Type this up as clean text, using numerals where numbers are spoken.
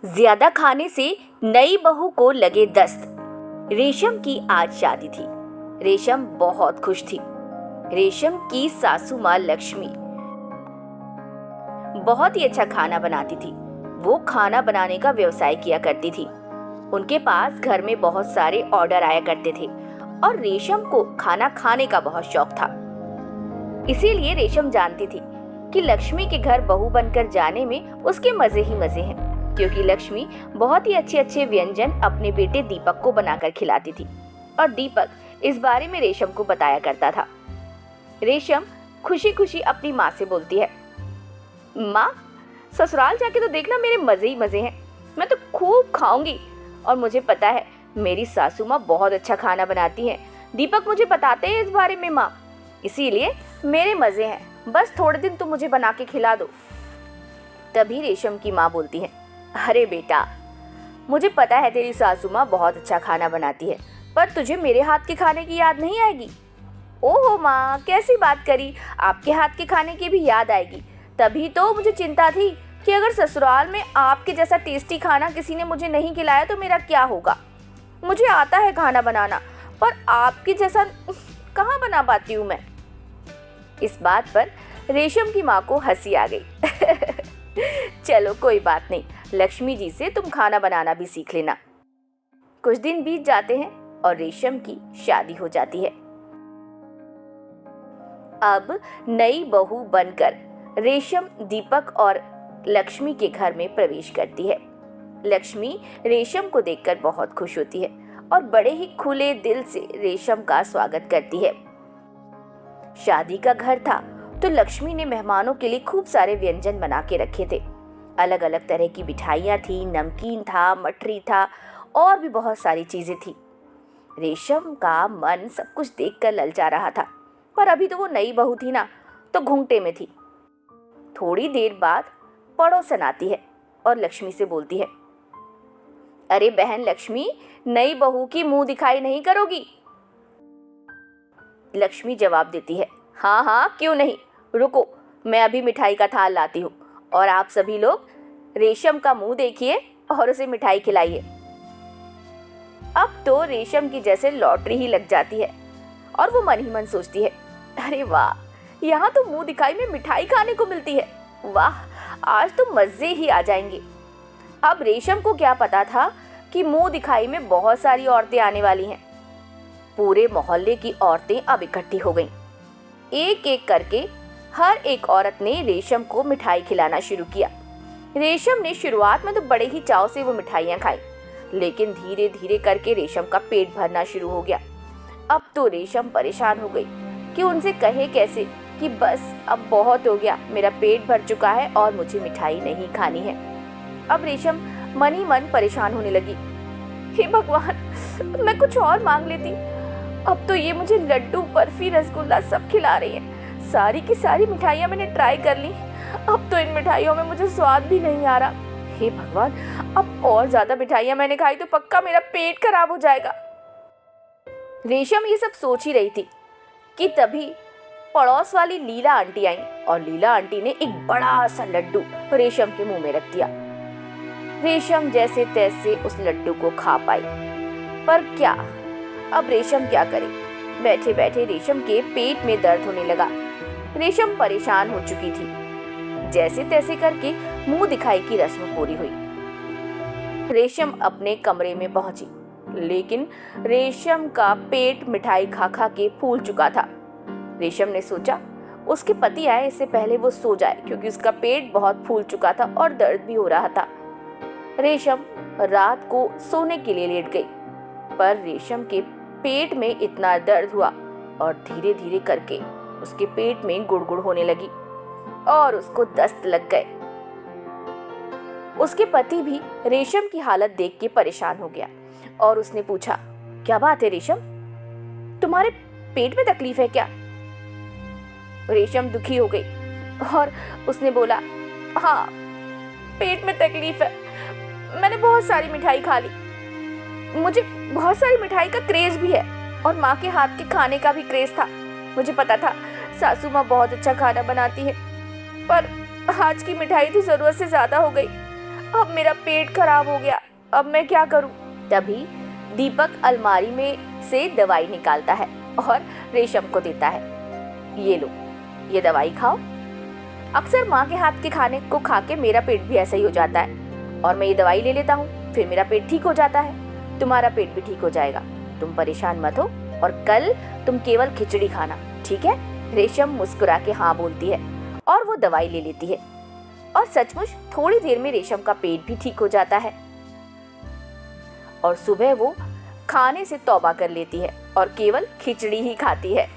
ज्यादा खाने से नई बहू को लगे दस्त। रेशम की आज शादी थी। रेशम बहुत खुश थी। रेशम की सासू माँ लक्ष्मी बहुत ही अच्छा खाना बनाती थी। वो खाना बनाने का व्यवसाय किया करती थी। उनके पास घर में बहुत सारे ऑर्डर आया करते थे और रेशम को खाना खाने का बहुत शौक था। इसीलिए रेशम जानती थी कि लक्ष्मी के घर बहू बनकर जाने में उसके मजे ही मजे हैं, क्योंकि लक्ष्मी बहुत ही अच्छे अच्छे व्यंजन अपने बेटे दीपक को बनाकर खिलाती थी और दीपक इस बारे में रेशम को बताया करता था। रेशम खुशी खुशी अपनी माँ से बोलती है, माँ, ससुराल जाके तो देखना मेरे मजे ही मजे हैं। मैं तो खूब खाऊंगी और मुझे पता है मेरी सासू माँ बहुत अच्छा खाना बनाती है। दीपक मुझे बताते हैं इस बारे में माँ, इसीलिए मेरे मजे हैं। बस थोड़े दिन तुम मुझे बना के खिला दो। तभी रेशम की माँ बोलती है, अरे बेटा, मुझे पता है तेरी सासू माँ बहुत अच्छा खाना बनाती है, पर तुझे मेरे हाथ के खाने की याद नहीं आएगी। ओहो माँ, कैसी बात करी, आपके हाथ के खाने की भी याद आएगी। तभी तो मुझे चिंता थी कि अगर ससुराल में आपके जैसा टेस्टी खाना किसी ने मुझे नहीं खिलाया तो मेरा क्या होगा। मुझे आता है खाना बनाना, पर आपके जैसा कहाँ बना पाती हूँ मैं। इस बात पर रेशम की माँ को हंसी आ गई। चलो कोई बात नहीं, लक्ष्मी जी से तुम खाना बनाना भी सीख लेना। कुछ दिन बीत जाते हैं और रेशम की शादी हो जाती है। अब नई बहू बनकर रेशम दीपक और लक्ष्मी के घर में प्रवेश करती है। लक्ष्मी रेशम को देखकर बहुत खुश होती है और बड़े ही खुले दिल से रेशम का स्वागत करती है। शादी का घर था तो लक्ष्मी ने मेहमानों के लिए खूब सारे व्यंजन बना के रखे थे। अलग अलग तरह की मिठाइयाँ थी, नमकीन था, मठरी था और भी बहुत सारी चीजें थी। रेशम का मन सब कुछ देखकर ललचा रहा था, पर अभी तो वो नई बहू थी ना, तो घूंघटे में थी। थोड़ी देर बाद पड़ोसन आती है और लक्ष्मी से बोलती है, अरे बहन लक्ष्मी, नई बहू की मुंह दिखाई नहीं करोगी? लक्ष्मी जवाब देती है, हाँ हाँ क्यों नहीं, रुको मैं अभी मिठाई का थाल लाती हूँ और आप सभी लोग रेशम का मुंह देखिए और उसे मिठाई खिलाइए। अब तो रेशम की जैसे लॉटरी ही लग जाती है और वो मन ही मन सोचती है, अरे वाह, यहाँ तो मुंह दिखाई में मिठाई खाने को मिलती है। वाह, आज तो मजे ही आ जाएंगे। अब रेशम को क्या पता था कि मुंह दिखाई में बहुत सारी औरतें आने वाली हैं। पूरे मोहल्ले की औरतें अब इकट्ठी हो गईं। एक एक करके हर एक औरत ने रेशम को मिठाई खिलाना शुरू किया। रेशम ने शुरुआत में तो बड़े ही चाव से वो मिठाइयाँ खाई, लेकिन धीरे धीरे करके रेशम का पेट भरना शुरू हो गया। अब तो रेशम परेशान हो गई कि उनसे कहे कैसे कि बस अब बहुत हो गया, मेरा पेट भर चुका है और मुझे मिठाई नहीं खानी है। अब रेशम मन ही मन परेशान होने लगी, हे भगवान, मैं कुछ और मांग लेती। अब तो ये मुझे लड्डू, बर्फी, रसगुल्ला सब खिला रही है। सारी की सारी मिठाइयाँ मैंने ट्राई कर ली, अब तो इन मिठाइयों में मुझे स्वाद भी नहीं आ रहा। हे भगवान, अब और ज्यादा मिठाइयाँ मैंने खाई तो पक्का मेरा पेट खराब हो जाएगा। रेशम ये सब सोच ही रही थी कि तभी पड़ोस वाली लीला आंटी आई और लीला आंटी ने एक बड़ा सा लड्डू रेशम के मुंह में रख दिया। रेशम जैसे तैसे उस लड्डू को खा पाई, पर क्या, अब रेशम क्या करे। बैठे बैठे रेशम के पेट में दर्द होने लगा। रेशम परेशान हो चुकी थी। जैसे तैसे करके मुंह दिखाई की रस्म पूरी हुई। रेशम अपने कमरे में पहुंची, लेकिन रेशम का पेट मिठाई खा खा के फूल चुका था। रेशम ने सोचा उसके पति आए इससे पहले वो सो जाए, क्योंकि उसका पेट बहुत फूल चुका था और दर्द भी हो रहा था। रेशम रात को सोने के लिए लेट गई, पर रेशम के पेट में इतना दर्द हुआ और धीरे धीरे करके उसके पेट में गुड़गुड़ होने लगी और उसको दस्त लग गए। उसके पति भी रेशम की हालत देख के परेशान हो गया और उसने पूछा, क्या बात है रेशम, तुम्हारे पेट में तकलीफ है क्या? रेशम दुखी हो गई और उसने बोला, हाँ पेट में तकलीफ है, मैंने बहुत सारी मिठाई खा ली, मुझे बहुत सारी मिठाई का क्रेज भी है और माँ के हाथ के खाने का भी क्रेज था। मुझे पता था सासू माँ बहुत अच्छा खाना बनाती है, पर आज की मिठाई तो जरूरत से ज्यादा हो गई। अब मेरा पेट खराब हो गया, अब मैं क्या करूं? तभी दीपक अलमारी में से दवाई निकालता है और रेशम को देता है। ये लो, ये दवाई खाओ। अक्सर माँ के हाथ के खाने को खा के मेरा पेट भी ऐसा ही हो जाता है और मैं ये दवाई ले लेता हूँ, फिर मेरा पेट ठीक हो जाता है। तुम्हारा पेट भी ठीक हो जाएगा, तुम परेशान मत हो और कल तुम केवल खिचड़ी खाना, ठीक है? रेशम मुस्कुरा के हाँ बोलती है और वो दवाई ले लेती है और सचमुच थोड़ी देर में रेशम का पेट भी ठीक हो जाता है और सुबह वो खाने से तौबा कर लेती है और केवल खिचड़ी ही खाती है।